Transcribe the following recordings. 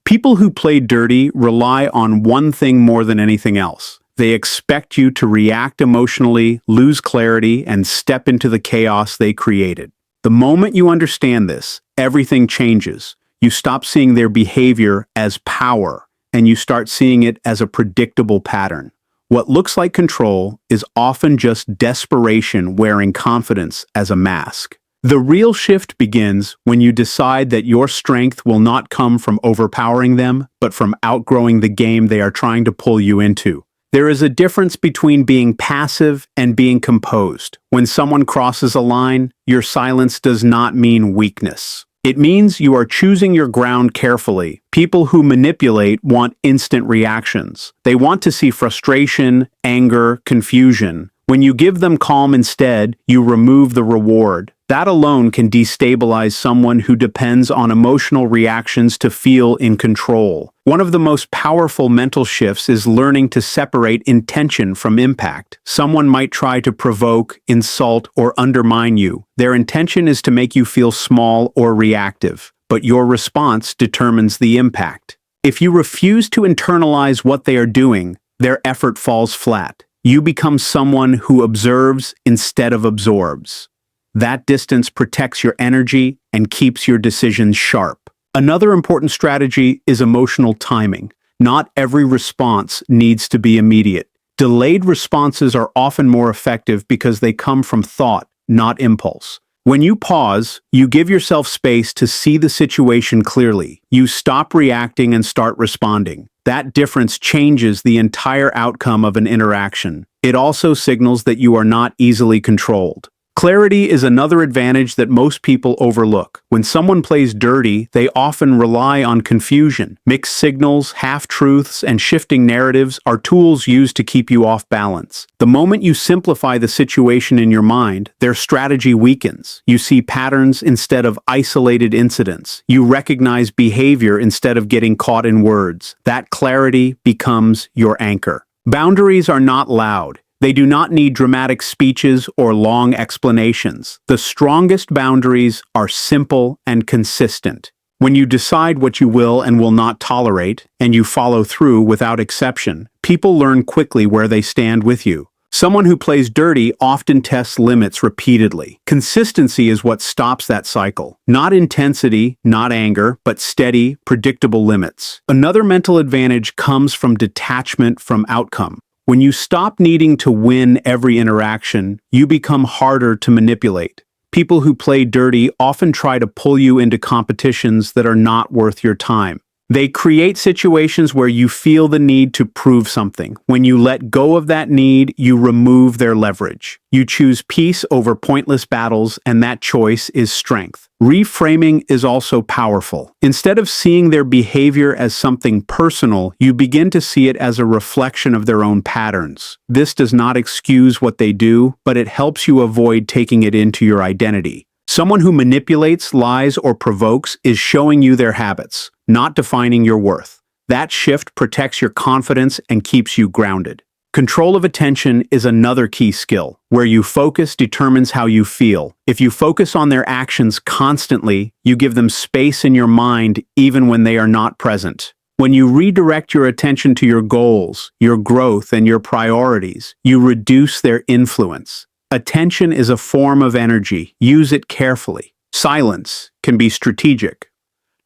People who play dirty rely on one thing more than anything else. They expect you to react emotionally, lose clarity, and step into the chaos they created. The moment you understand this, everything changes. You stop seeing their behavior as power, and you start seeing it as a predictable pattern. What looks like control is often just desperation wearing confidence as a mask. The real shift begins when you decide that your strength will not come from overpowering them, but from outgrowing the game they are trying to pull you into. There is a difference between being passive and being composed. When someone crosses a line, your silence does not mean weakness. It means you are choosing your ground carefully. People who manipulate want instant reactions. They want to see frustration, anger, confusion. When you give them calm instead, you remove the reward. That alone can destabilize someone who depends on emotional reactions to feel in control. One of the most powerful mental shifts is learning to separate intention from impact. Someone might try to provoke, insult, or undermine you. Their intention is to make you feel small or reactive, but your response determines the impact. If you refuse to internalize what they are doing, their effort falls flat. You become someone who observes instead of absorbs. That distance protects your energy and keeps your decisions sharp. Another important strategy is emotional timing. Not every response needs to be immediate. Delayed responses are often more effective because they come from thought, not impulse. When you pause, you give yourself space to see the situation clearly. You stop reacting and start responding. That difference changes the entire outcome of an interaction. It also signals that you are not easily controlled. Clarity is another advantage that most people overlook. When someone plays dirty, they often rely on confusion. Mixed signals, half-truths, and shifting narratives are tools used to keep you off balance. The moment you simplify the situation in your mind, their strategy weakens. You see patterns instead of isolated incidents. You recognize behavior instead of getting caught in words. That clarity becomes your anchor. Boundaries are not loud. They do not need dramatic speeches or long explanations. The strongest boundaries are simple and consistent. When you decide what you will and will not tolerate, and you follow through without exception, people learn quickly where they stand with you. Someone who plays dirty often tests limits repeatedly. Consistency is what stops that cycle. Not intensity, not anger, but steady, predictable limits. Another mental advantage comes from detachment from outcome. When you stop needing to win every interaction, you become harder to manipulate. People who play dirty often try to pull you into competitions that are not worth your time. They create situations where you feel the need to prove something. When you let go of that need, you remove their leverage. You choose peace over pointless battles, and that choice is strength. Reframing is also powerful. Instead of seeing their behavior as something personal, you begin to see it as a reflection of their own patterns. This does not excuse what they do, but it helps you avoid taking it into your identity. Someone who manipulates, lies, or provokes is showing you their habits, not defining your worth. That shift protects your confidence and keeps you grounded. Control of attention is another key skill. Where you focus determines how you feel. If you focus on their actions constantly, you give them space in your mind even when they are not present. When you redirect your attention to your goals, your growth, and your priorities, you reduce their influence. Attention is a form of energy. Use it carefully. Silence can be strategic.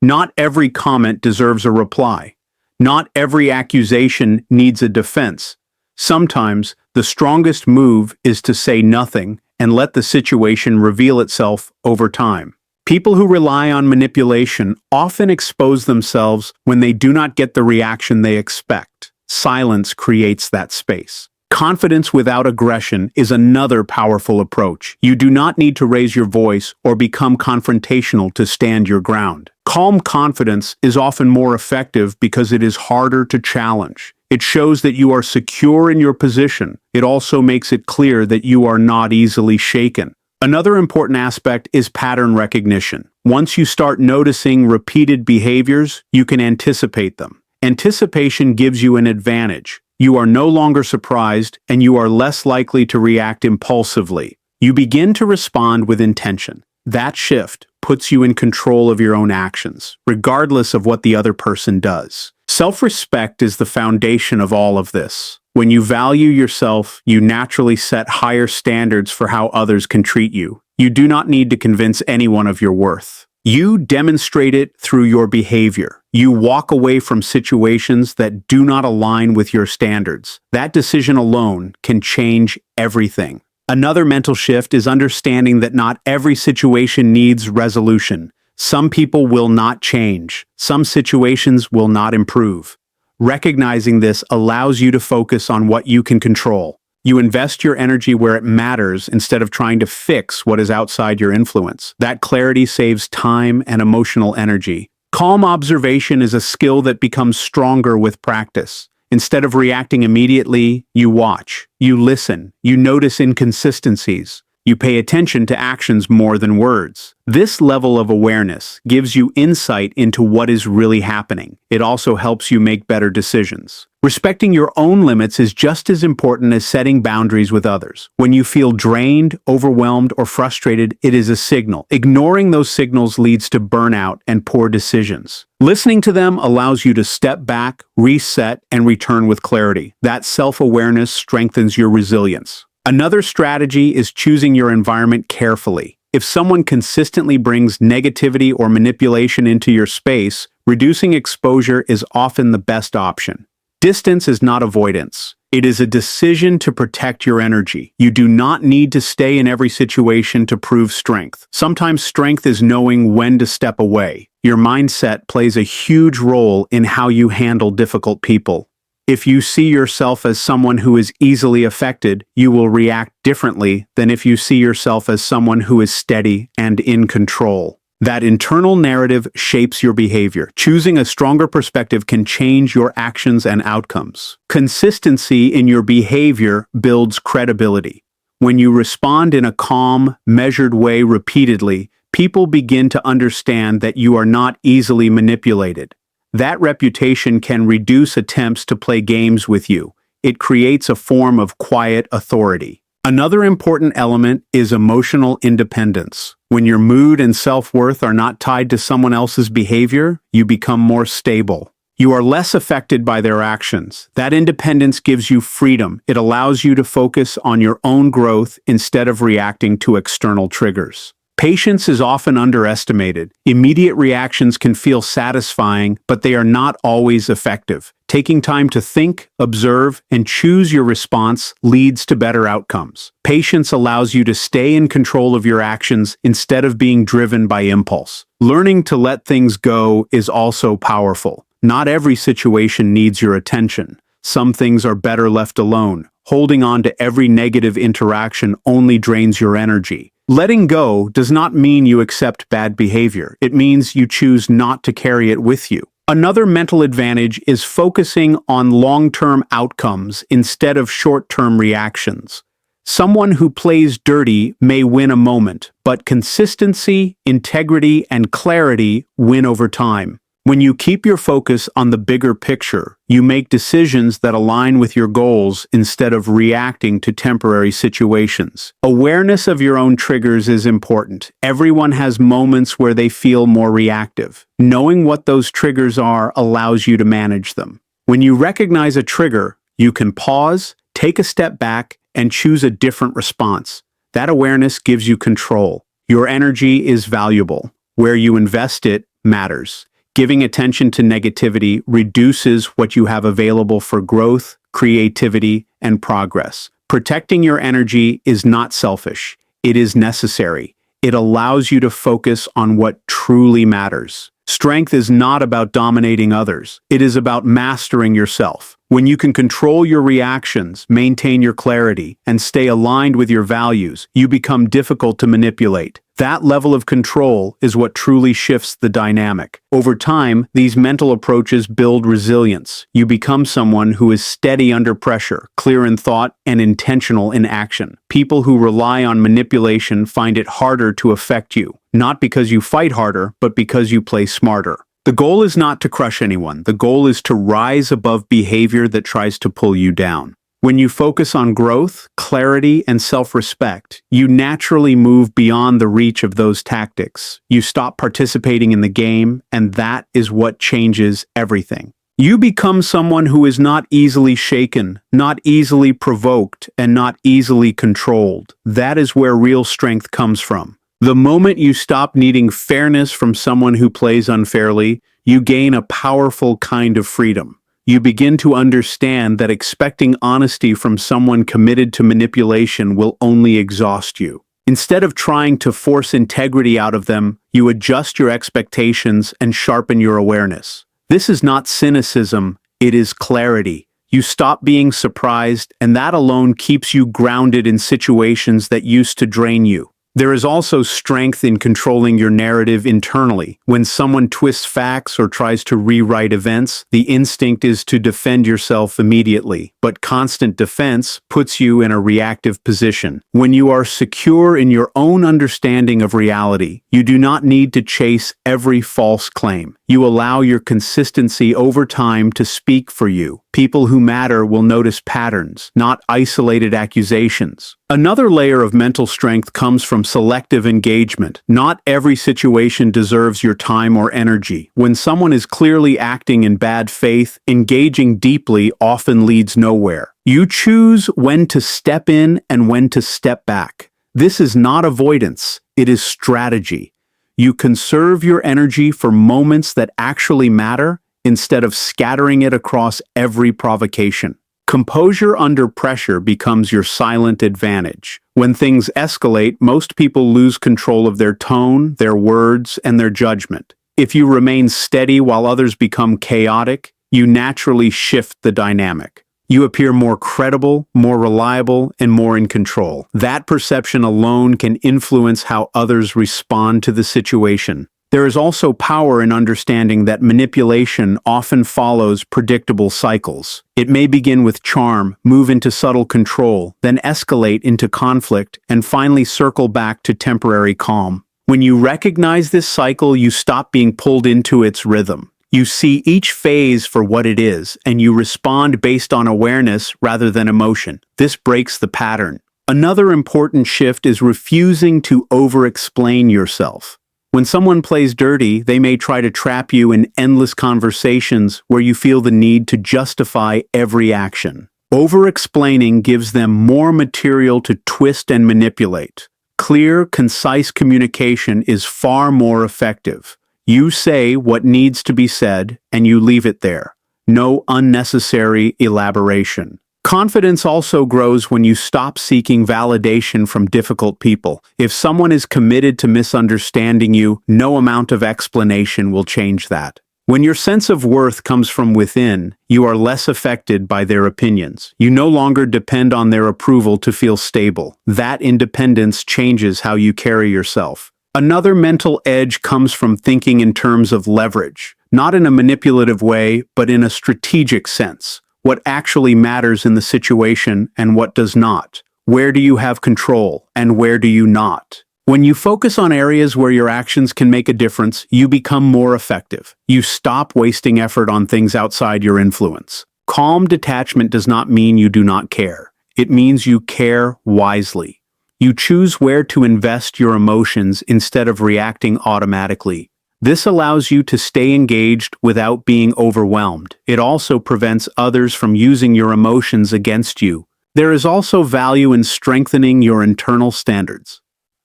Not every comment deserves a reply. Not every accusation needs a defense. Sometimes, the strongest move is to say nothing and let the situation reveal itself over time. People who rely on manipulation often expose themselves when they do not get the reaction they expect. Silence creates that space. Confidence without aggression is another powerful approach. You do not need to raise your voice or become confrontational to stand your ground. Calm confidence is often more effective because it is harder to challenge. It shows that you are secure in your position. It also makes it clear that you are not easily shaken. Another important aspect is pattern recognition. Once you start noticing repeated behaviors, you can anticipate them. Anticipation gives you an advantage. You are no longer surprised, and you are less likely to react impulsively. You begin to respond with intention. That shift, puts you in control of your own actions, regardless of what the other person does. Self-respect is the foundation of all of this. When you value yourself, you naturally set higher standards for how others can treat you. You do not need to convince anyone of your worth. You demonstrate it through your behavior. You walk away from situations that do not align with your standards. That decision alone can change everything. Another mental shift is understanding that not every situation needs resolution. Some people will not change. Some situations will not improve. Recognizing this allows you to focus on what you can control. You invest your energy where it matters instead of trying to fix what is outside your influence. That clarity saves time and emotional energy. Calm observation is a skill that becomes stronger with practice. Instead of reacting immediately, you watch, you listen, you notice inconsistencies. You pay attention to actions more than words. This level of awareness gives you insight into what is really happening. It also helps you make better decisions. Respecting your own limits is just as important as setting boundaries with others. When you feel drained, overwhelmed, or frustrated, it is a signal. Ignoring those signals leads to burnout and poor decisions. Listening to them allows you to step back, reset, and return with clarity. That self-awareness strengthens your resilience. Another strategy is choosing your environment carefully. If someone consistently brings negativity or manipulation into your space, reducing exposure is often the best option. Distance is not avoidance. It is a decision to protect your energy. You do not need to stay in every situation to prove strength. Sometimes strength is knowing when to step away. Your mindset plays a huge role in how you handle difficult people. If you see yourself as someone who is easily affected, you will react differently than if you see yourself as someone who is steady and in control. That internal narrative shapes your behavior. Choosing a stronger perspective can change your actions and outcomes. Consistency in your behavior builds credibility. When you respond in a calm, measured way repeatedly, people begin to understand that you are not easily manipulated. That reputation can reduce attempts to play games with you. It creates a form of quiet authority. Another important element is emotional independence. When your mood and self-worth are not tied to someone else's behavior, you become more stable. You are less affected by their actions. That independence gives you freedom. It allows you to focus on your own growth instead of reacting to external triggers. Patience is often underestimated. Immediate reactions can feel satisfying, but they are not always effective. Taking time to think, observe, and choose your response leads to better outcomes. Patience allows you to stay in control of your actions instead of being driven by impulse. Learning to let things go is also powerful. Not every situation needs your attention. Some things are better left alone. Holding on to every negative interaction only drains your energy. Letting go does not mean you accept bad behavior. It means you choose not to carry it with you. Another mental advantage is focusing on long-term outcomes instead of short-term reactions. Someone who plays dirty may win a moment, but consistency, integrity, and clarity win over time. When you keep your focus on the bigger picture, you make decisions that align with your goals instead of reacting to temporary situations. Awareness of your own triggers is important. Everyone has moments where they feel more reactive. Knowing what those triggers are allows you to manage them. When you recognize a trigger, you can pause, take a step back, and choose a different response. That awareness gives you control. Your energy is valuable. Where you invest it matters. Giving attention to negativity reduces what you have available for growth, creativity, and progress. Protecting your energy is not selfish. It is necessary. It allows you to focus on what truly matters. Strength is not about dominating others. It is about mastering yourself. When you can control your reactions, maintain your clarity, and stay aligned with your values, you become difficult to manipulate. That level of control is what truly shifts the dynamic. Over time, these mental approaches build resilience. You become someone who is steady under pressure, clear in thought, and intentional in action. People who rely on manipulation find it harder to affect you, not because you fight harder, but because you play smarter. The goal is not to crush anyone. The goal is to rise above behavior that tries to pull you down. When you focus on growth, clarity, and self-respect, you naturally move beyond the reach of those tactics. You stop participating in the game, and that is what changes everything. You become someone who is not easily shaken, not easily provoked, and not easily controlled. That is where real strength comes from. The moment you stop needing fairness from someone who plays unfairly, you gain a powerful kind of freedom. You begin to understand that expecting honesty from someone committed to manipulation will only exhaust you. Instead of trying to force integrity out of them, you adjust your expectations and sharpen your awareness. This is not cynicism, it is clarity. You stop being surprised, and that alone keeps you grounded in situations that used to drain you. There is also strength in controlling your narrative internally. When someone twists facts or tries to rewrite events, the instinct is to defend yourself immediately. But constant defense puts you in a reactive position. When you are secure in your own understanding of reality, you do not need to chase every false claim. You allow your consistency over time to speak for you. People who matter will notice patterns, not isolated accusations. Another layer of mental strength comes from selective engagement. Not every situation deserves your time or energy. When someone is clearly acting in bad faith, engaging deeply often leads nowhere. You choose when to step in and when to step back. This is not avoidance, it is strategy. You conserve your energy for moments that actually matter instead of scattering it across every provocation. Composure under pressure becomes your silent advantage. When things escalate, most people lose control of their tone, their words, and their judgment. If you remain steady while others become chaotic, you naturally shift the dynamic. You appear more credible, more reliable, and more in control. That perception alone can influence how others respond to the situation. There is also power in understanding that manipulation often follows predictable cycles. It may begin with charm, move into subtle control, then escalate into conflict, and finally circle back to temporary calm. When you recognize this cycle, you stop being pulled into its rhythm. You see each phase for what it is, and you respond based on awareness rather than emotion. This breaks the pattern. Another important shift is refusing to over-explain yourself. When someone plays dirty, they may try to trap you in endless conversations where you feel the need to justify every action. Over-explaining gives them more material to twist and manipulate. Clear, concise communication is far more effective. You say what needs to be said, and you leave it there. No unnecessary elaboration. Confidence also grows when you stop seeking validation from difficult people. If someone is committed to misunderstanding you, no amount of explanation will change that. When your sense of worth comes from within, you are less affected by their opinions. You no longer depend on their approval to feel stable. That independence changes how you carry yourself. Another mental edge comes from thinking in terms of leverage, not in a manipulative way, but in a strategic sense. What actually matters in the situation and what does not? Where do you have control and where do you not? When you focus on areas where your actions can make a difference, you become more effective. You stop wasting effort on things outside your influence. Calm detachment does not mean you do not care. It means you care wisely. You choose where to invest your emotions instead of reacting automatically. This allows you to stay engaged without being overwhelmed. It also prevents others from using your emotions against you. There is also value in strengthening your internal standards.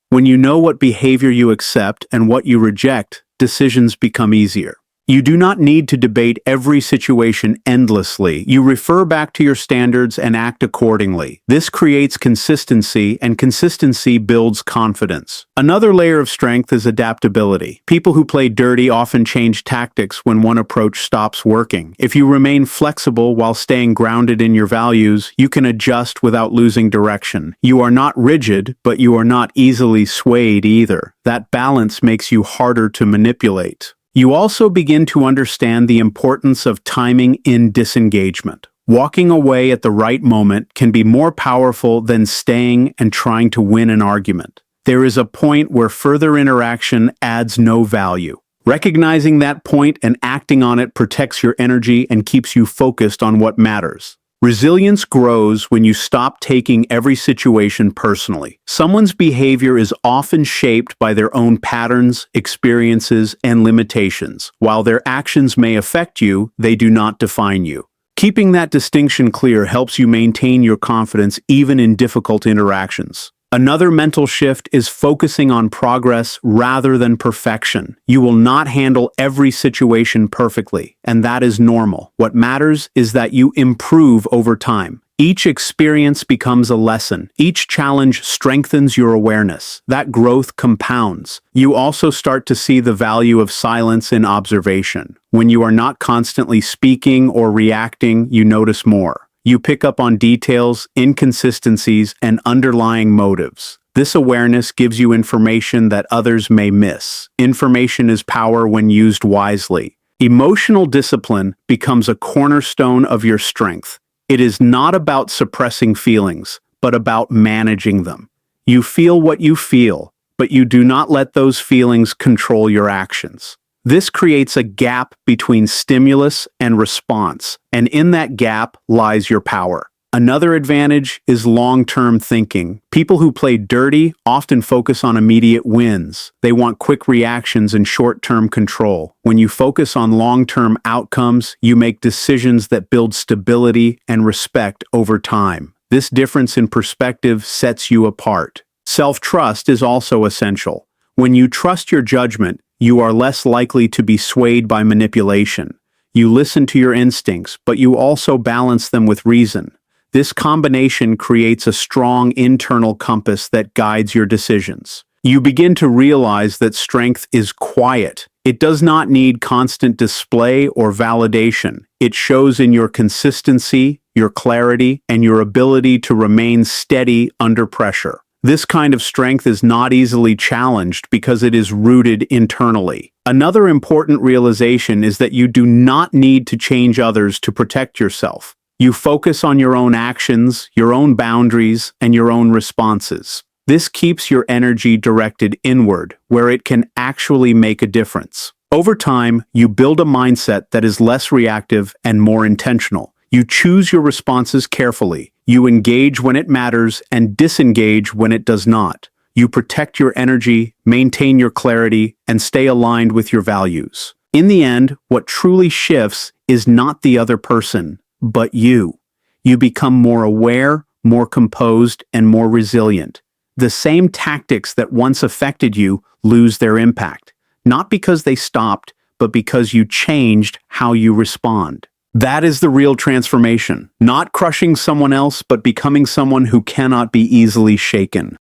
When you know what behavior you accept and what you reject, decisions become easier. You do not need to debate every situation endlessly. You refer back to your standards and act accordingly. This creates consistency, and consistency builds confidence. Another layer of strength is adaptability. People who play dirty often change tactics when one approach stops working. If you remain flexible while staying grounded in your values, you can adjust without losing direction. You are not rigid, but you are not easily swayed either. That balance makes you harder to manipulate. You also begin to understand the importance of timing in disengagement. Walking away at the right moment can be more powerful than staying and trying to win an argument. There is a point where further interaction adds no value. Recognizing that point and acting on it protects your energy and keeps you focused on what matters. Resilience grows when you stop taking every situation personally. Someone's behavior is often shaped by their own patterns, experiences, and limitations. While their actions may affect you, they do not define you. Keeping that distinction clear helps you maintain your confidence even in difficult interactions. Another mental shift is focusing on progress rather than perfection. You will not handle every situation perfectly, and that is normal. What matters is that you improve over time. Each experience becomes a lesson. Each challenge strengthens your awareness. That growth compounds. You also start to see the value of silence in observation. When you are not constantly speaking or reacting, you notice more. You pick up on details, inconsistencies, and underlying motives. This awareness gives you information that others may miss. Information is power when used wisely. Emotional discipline becomes a cornerstone of your strength. It is not about suppressing feelings, but about managing them. You feel what you feel, but you do not let those feelings control your actions. This creates a gap between stimulus and response, and in that gap lies your power. Another advantage is long-term thinking. People who play dirty often focus on immediate wins. They want quick reactions and short-term control. When you focus on long-term outcomes, you make decisions that build stability and respect over time. This difference in perspective sets you apart. Self-trust is also essential. When you trust your judgment, you are less likely to be swayed by manipulation. You listen to your instincts, but you also balance them with reason. This combination creates a strong internal compass that guides your decisions. You begin to realize that strength is quiet. It does not need constant display or validation. It shows in your consistency, your clarity, and your ability to remain steady under pressure. This kind of strength is not easily challenged because it is rooted internally. Another important realization is that you do not need to change others to protect yourself. You focus on your own actions, your own boundaries, and your own responses. This keeps your energy directed inward, where it can actually make a difference. Over time, you build a mindset that is less reactive and more intentional. You choose your responses carefully. You engage when it matters and disengage when it does not. You protect your energy, maintain your clarity, and stay aligned with your values. In the end, what truly shifts is not the other person, but you. You become more aware, more composed, and more resilient. The same tactics that once affected you lose their impact, not because they stopped, but because you changed how you respond. That is the real transformation, not crushing someone else, but becoming someone who cannot be easily shaken.